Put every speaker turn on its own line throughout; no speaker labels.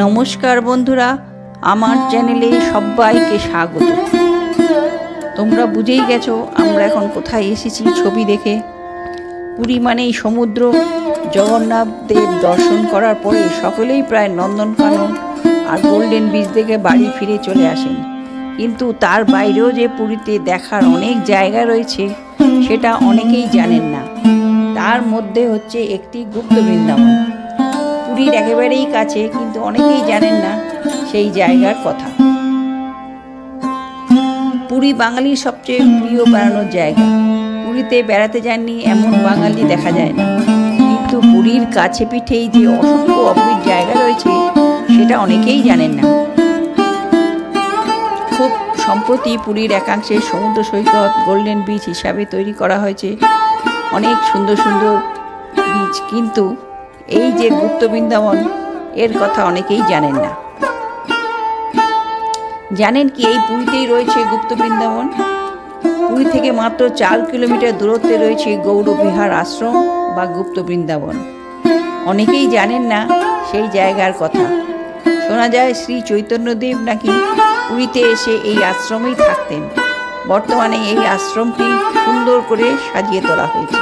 নমস্কার বন্ধুরা, আমার চ্যানেলে সবাইকে স্বাগত। তোমরা বুঝেই গেছো আমরা এখন কোথায় এসেছি ছবি দেখে। পুরী মানেই সমুদ্র। জগন্নাথ দেব দর্শন করার পরে সকলেই প্রায় নন্দনকানন আর গোল্ডেন বিচ দেখে বাড়ি ফিরে চলে আসেন। কিন্তু তার বাইরেও যে পুরীতে দেখার অনেক জায়গা রয়েছে সেটা অনেকেই জানেন না। তার মধ্যে হচ্ছে একটি গুপ্ত বৃন্দাবন। পুরীর একেবারেই কাছে, কিন্তু অনেকেই জানেন না সেই জায়গার কথা। পুরী বাঙালির সবচেয়ে প্রিয় বেড়ানোর জায়গা। পুরীতে বেড়াতে যাননি এমন বাঙালি দেখা যায় না, কিন্তু পুরীর কাছে পিঠেই যে অসংখ্য অপূর্ব জায়গা রয়েছে সেটা অনেকেই জানেন না। খুব সম্প্রতি পুরীর একাংশে সমুদ্র সৈকত গোল্ডেন বিচ হিসাবে তৈরি করা হয়েছে, অনেক সুন্দর সুন্দর বিচ। কিন্তু এই যে গুপ্ত বৃন্দাবন, এর কথা অনেকেই জানেন না। জানেন কি এই পুরীতেই রয়েছে গুপ্ত বৃন্দাবন? পুরী থেকে মাত্র 4 কিলোমিটার দূরত্বে রয়েছে গৌরবিহার আশ্রম বা গুপ্ত বৃন্দাবন। অনেকেই জানেন না সেই জায়গার কথা। শোনা যায় শ্রী চৈতন্যদেব নাকি পুরীতে এসে এই আশ্রমেই থাকতেন। বর্তমানে এই আশ্রমটি সুন্দর করে সাজিয়ে তোলা হয়েছে।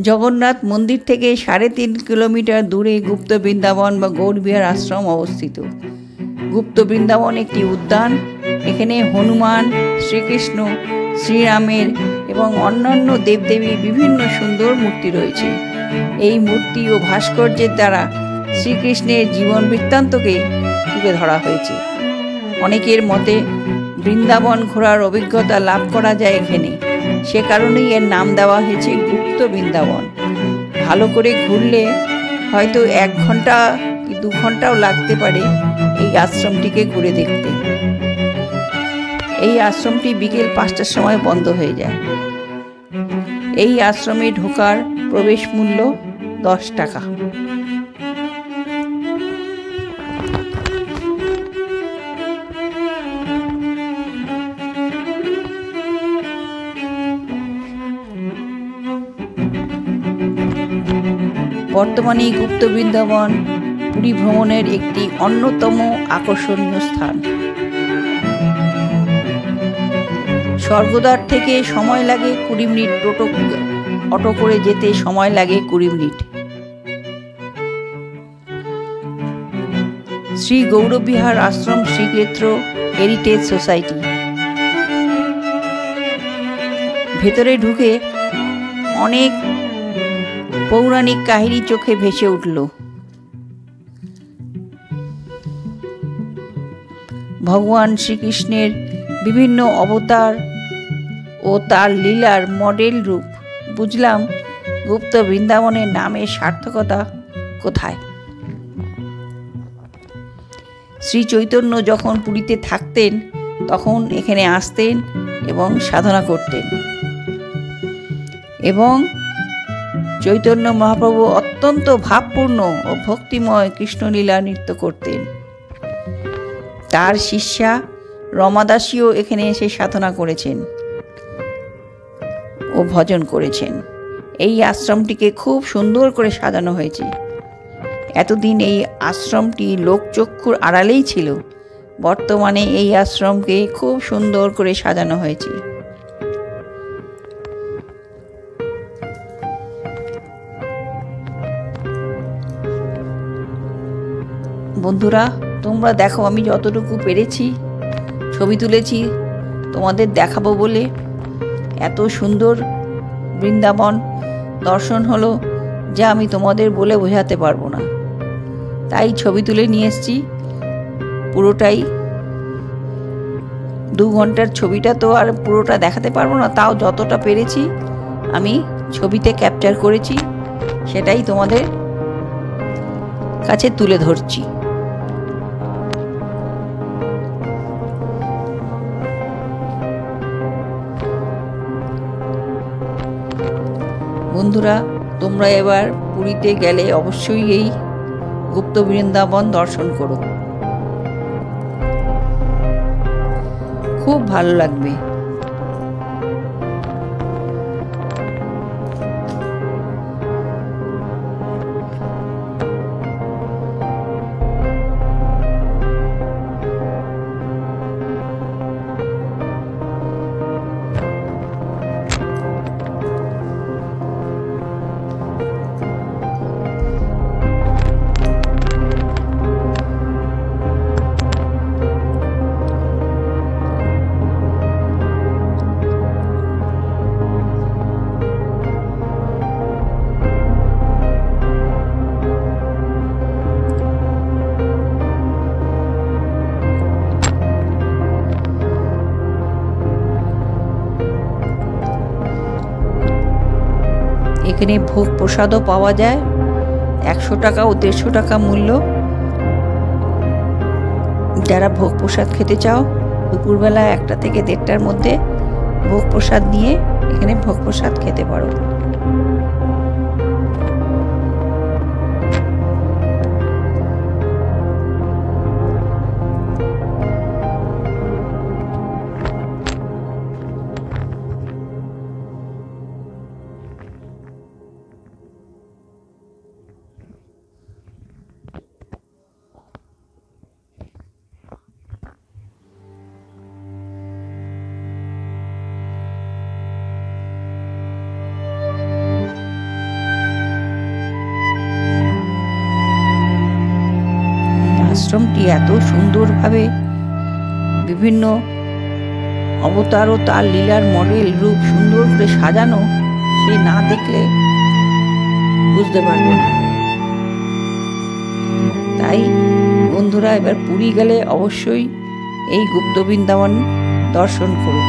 জগন্নাথ মন্দির থেকে 3.5 কিলোমিটার দূরে গুপ্ত বৃন্দাবন বা গৌরবিহার আশ্রম অবস্থিত। গুপ্ত বৃন্দাবন একটি উদ্যান। এখানে হনুমান, শ্রীকৃষ্ণ, শ্রীরামের এবং অন্যান্য দেবদেবীর বিভিন্ন সুন্দর মূর্তি রয়েছে। এই মূর্তি ও ভাস্কর্যের দ্বারা শ্রীকৃষ্ণের জীবন বৃত্তান্তকে তুলে ধরা হয়েছে। অনেকের মতে বৃন্দাবন ঘোরার অভিজ্ঞতা লাভ করা যায় এখানে, সে কারণেই এর নাম দেওয়া হয়েছে গুপ্ত বৃন্দাবন। ভালো করে ঘুরলে হয়তো 1 ঘন্টা কি 2 ঘন্টাও লাগতে পারে এই আশ্রমটিকে ঘুরে দেখতে। এই আশ্রমটি বিকেল 5টার সময় বন্ধ হয়ে যায়। এই আশ্রমে ঢোকার প্রবেশ মূল্য 10 টাকা। বর্তমানে গুপ্ত বৃন্দাবন পুরী ভ্রমণের একটি অন্যতম আকর্ষণীয় স্থান। স্বর্গদ্বার থেকে সময় লাগে 20 মিনিট, অটো করে যেতে সময় লাগে 20 মিনিট। শ্রী গৌরবিহার আশ্রম শ্রীক্ষেত্র হেরিটেজ সোসাইটি। ভেতরে ঢুকে অনেক পৌরাণিক কাহিনী চোখে ভেসে উঠল। ভগবান শ্রীকৃষ্ণের বিভিন্ন অবতার ও তার লীলার মডেল রূপ। বুঝলাম গুপ্ত বৃন্দাবনের নামের সার্থকতা কোথায়। শ্রী চৈতন্য যখন পুরীতে থাকতেন তখন এখানে আসতেন এবং সাধনা করতেন, এবং চৈতন্য মহাপ্রভু অত্যন্ত ভাবপূর্ণ ও ভক্তিময় কৃষ্ণলীলা নৃত্য করতেন। তার শিষ্যা রমাদাসীও এখানে এসে সাধনা করেছেন ও ভজন করেছেন। এই আশ্রমটিকে খুব সুন্দর করে সাজানো হয়েছে। এতদিন এই আশ্রমটি লোকচক্ষুর আড়ালেই ছিল। বর্তমানে এই আশ্রমকে খুব সুন্দর করে সাজানো হয়েছে। বন্ধুরা, তোমরা দেখো আমি যতটুকু পেরেছি ছবি তুলেছি তোমাদের দেখাবো বলে। এত সুন্দর বৃন্দাবন দর্শন হলো যা আমি তোমাদের বলে বোঝাতে পারবো না। তাই ছবি তুলে নিয়ে এসেছি পুরোটাই। 2 ঘন্টার ছবিটা তো আর পুরোটা দেখাতে পারবো না, তাও যতটা পেরেছি আমি ছবিতে ক্যাপচার করেছি সেটাই তোমাদের কাছে তুলে ধরছি। বন্ধুরা, তোমরা এবার পুরীতে গেলে অবশ্যই এই গুপ্ত বৃন্দাবন দর্শন করো, খুব ভালো লাগবে। এখানে ভোগ প্রসাদও পাওয়া যায়, 100 টাকা ও 150 টাকা মূল্য। যারা ভোগ প্রসাদ খেতে চাও দুপুরবেলা 1টা থেকে 1:30টার মধ্যে ভোগ প্রসাদ নিয়ে এখানে ভোগ প্রসাদ খেতে পারো। আশ্রমটি এত সুন্দরভাবে বিভিন্ন অবতার ও তার লীলার মডেল রূপ সুন্দর করে সাজানো, সে না দেখলে বুঝতে পারবে না। তাই বন্ধুরা, এবার পুরী গেলে অবশ্যই এই গুপ্ত বৃন্দাবন দর্শন করো।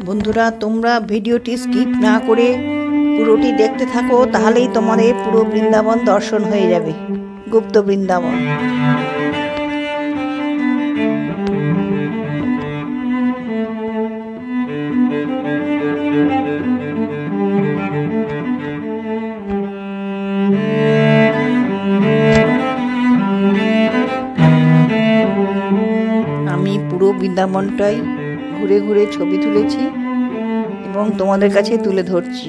বন্ধুরা, তোমরা ভিডিওটি স্কিপ না করে পুরোটি দেখতে থাকো, তাহলেই তোমাদের পুরো বৃন্দাবন দর্শন হয়ে যাবে, গুপ্ত বৃন্দাবন। আমি পুরো বৃন্দাবনটাই ঘুরে ঘুরে ছবি তুলেছি এবং তোমাদের কাছে তুলে ধরছি।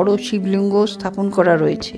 বড় শিবলিঙ্গ স্থাপন করা রয়েছে।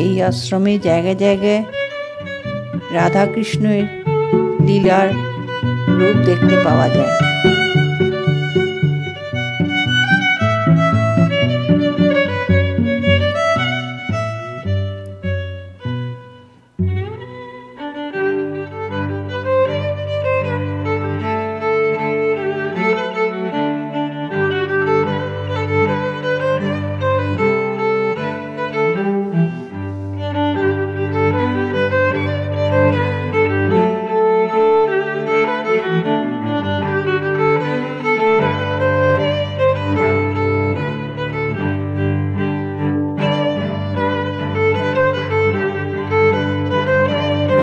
এই আশ্রমে জায়গায় জায়গায় রাধা কৃষ্ণের লীলার রূপ দেখতে পাওয়া যায়।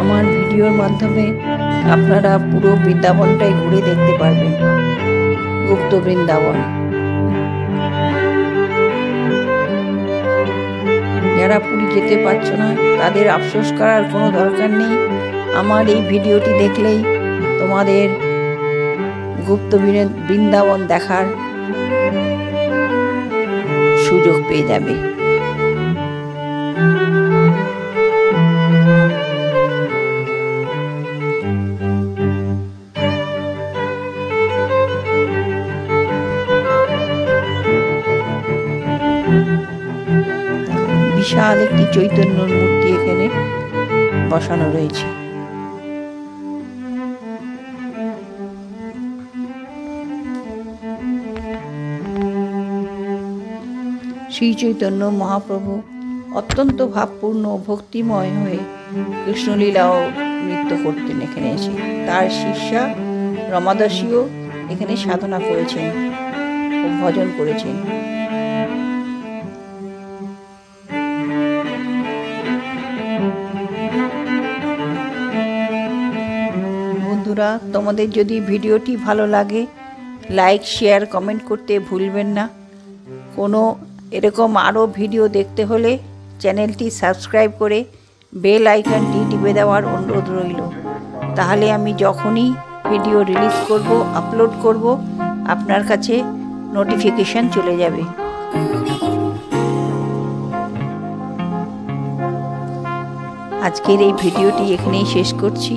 আমার ভিডিওর মাধ্যমে আপনারা পুরো বৃন্দাবনটাই ঘুরে দেখতে পারবেন, গুপ্ত বৃন্দাবন। যারা পুরী যেতে পারছো না তাদের আফসোস করার কোনো দরকার নেই। আমার এই ভিডিওটি দেখলেই তোমাদের গুপ্ত বৃন্দাবন দেখার সুযোগ পেয়ে যাবে। বিশাল একটি চৈতন্যর মূর্তি এখানে বসানো রয়েছে। শ্রী চৈতন্য মহাপ্রভু অত্যন্ত ভাবপূর্ণ ভক্তিময় হয়ে কৃষ্ণলীলাও নৃত্য করতেন এখানে এসে। তার শিষ্যা রমাদাসীও এখানে সাধনা করেছেন ও ভজন করেছেন। বন্ধুরা, তোমাদের যদি ভিডিওটি ভালো লাগে লাইক, শেয়ার, কমেন্ট করতে ভুলবেন না। কোনো এরকম আরও ভিডিও দেখতে হলে চ্যানেলটি সাবস্ক্রাইব করে বেল আইকনটি টিপে দেওয়ার অনুরোধ রইল। তাহলে আমি যখনই ভিডিও রিলিজ করব, আপলোড করব, আপনার কাছে নোটিফিকেশন চলে যাবে। আজকের এই ভিডিওটি এখানেই শেষ করছি।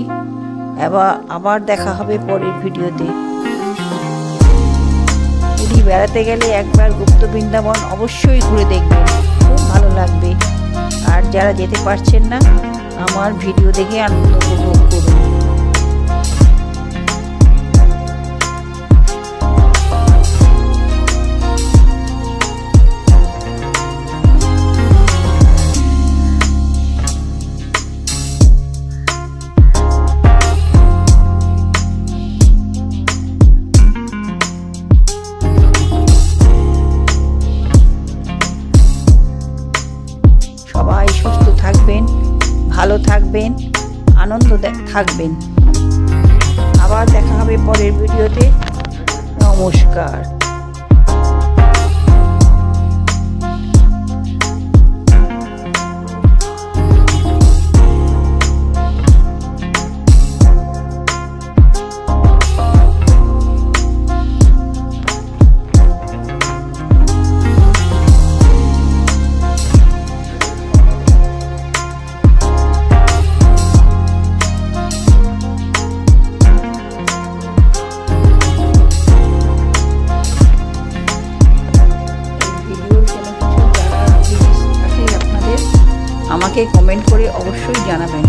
আবার দেখা হবে পরের ভিডিওতে। পুরী বেড়াতে গেলে একবার গুপ্ত বৃন্দাবন অবশ্যই ঘুরে দেখবেন, খুব ভালো লাগবে। আর যারা যেতে পারছেন না, আমার ভিডিও দেখে আনন্দ উপভোগ করুন। থাকবেন। আবার দেখা হবে পরের ভিডিওতে। নমস্কার। আমাকে কমেন্ট করে অবশ্যই জানাবেন।